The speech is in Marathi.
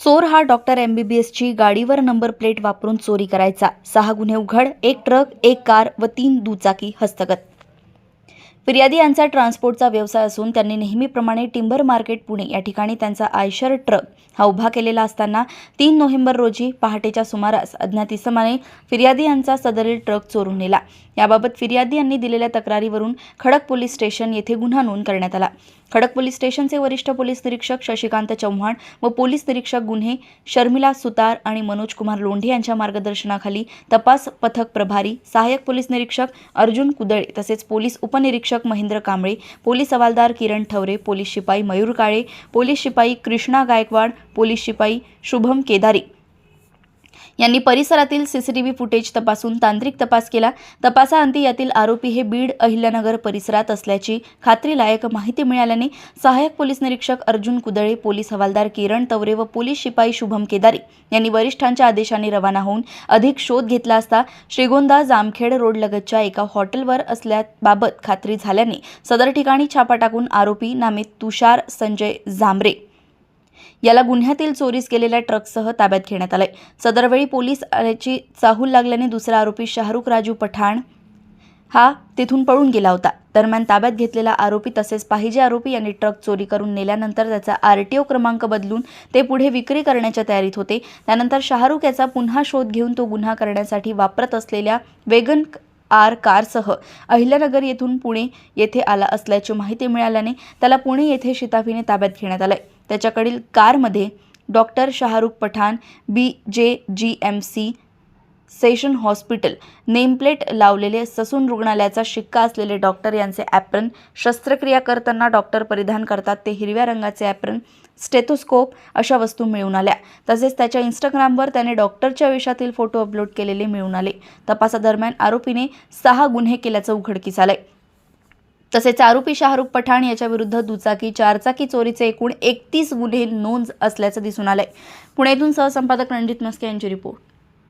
चोर हा डॉक्टर MBBSची गाडीवर नंबर प्लेट वापरून चोरी करायचा। 6 गुन्हे उघड, 1 ट्रक, 1 कार व 3 दुचाकी हस्तगत। फिर्यादी यांचा ट्रान्सपोर्टचा व्यवसाय असून त्यांनी नेहमीप्रमाणे टिंबर मार्केट पुणे या ठिकाणी त्यांचा आयशर ट्रक हा उभा केलेला असताना 3 नोव्हेंबर रोजी पहाटेच्या सुमारास अज्ञात इसमाने फिर्यादी यांचा सदरील ट्रक चोरून नेला। याबाबत फिर्यादी यांनी दिलेल्या तक्रारीवरून खडक पोलीस स्टेशन येथे गुन्हा नोंद करण्यात आला। खडक पोलीस स्टेशनचे वरिष्ठ पोलीस निरीक्षक शशिकांत चव्हाण व पोलीस निरीक्षक गुन्हे शर्मिला सुतार आणि मनोज कुमार लोंढे यांच्या मार्गदर्शनाखाली तपास पथक प्रभारी सहाय्यक पोलीस निरीक्षक अर्जुन कुदळे तसेच पोलीस उपनिरीक्षक महेंद्र कांबळे, पोलीस हवालदार किरण ठवरे, पोलीस शिपाई मयूर काळे, पोलीस शिपाई कृष्णा गायकवाड, पोलीस शिपाई शुभम केदारी यांनी परिसरातील CCTV फुटेज तपासून तांत्रिक तपास केला। तपासाअंती यातील आरोपी हे बीड अहिल्यानगर परिसरात असल्याची खात्रीलायक माहिती मिळाल्याने सहाय्यक पोलीस निरीक्षक अर्जुन कुदळे, पोलीस हवालदार किरण तवरे व पोलीस शिपाई शुभम केदारी यांनी वरिष्ठांच्या आदेशाने रवाना होऊन अधिक शोध घेतला असता श्रीगोंदा जामखेड रोड लगतच्या एका हॉटेलवर असल्याबाबत खात्री झाल्याने सदर ठिकाणी छापा टाकून आरोपी नामे तुषार संजय जांभरे याला गुन्ह्यातील चोरीस गेलेल्या ट्रकसह ताब्यात घेण्यात आले। सदरवेळी पोलीस आल्याची चाहूल लागल्याने दुसरा आरोपी शाहरुख राजू पठाण हा तिथून पळून गेला होता। दरम्यान ताब्यात घेतलेला आरोपी तसेच पाहिजे आरोपी यांनी ट्रक चोरी करून नेल्यानंतर त्याचा RTO क्रमांक बदलून ते पुढे विक्री करण्याच्या तयारीत होते। त्यानंतर शाहरुख याचा पुन्हा शोध घेऊन तो गुन्हा करण्यासाठी वापरत असलेल्या वेगन आर कारसह अहिल्यानगर येथून पुणे येथे आला असल्याची माहिती मिळाल्याने त्याला पुणे येथे शिताफीने ताब्यात घेण्यात आले। त्याच्याकडील कारमध्ये डॉक्टर शाहरुख पठाण BJGMC सेशन हॉस्पिटल नेमप्लेट लावलेले ससून रुग्णालयाचा शिक्का असलेले डॉक्टर यांचे ॲप्रन, शस्त्रक्रिया करताना डॉक्टर परिधान करतात ते हिरव्या रंगाचे ॲप्रन, स्टेथोस्कोप अशा वस्तू मिळून आल्या। तसेच त्याच्या इंस्टाग्रामवर त्याने डॉक्टरच्या वेशातील फोटो अपलोड केलेले मिळून आले। तपासादरम्यान आरोपीने 6 गुन्हे केल्याचं उघडकीस आलंय। तसेच आरोपी शाहरुख पठाण याच्या विरुद्ध दुचाकी, 4 चाकी चोरीचे एकूण 31 गुन्हे नोंद असल्याचं दिसून आलंय। पुण्यातून सहसंपादक रणजित मस्के यांची रिपोर्ट।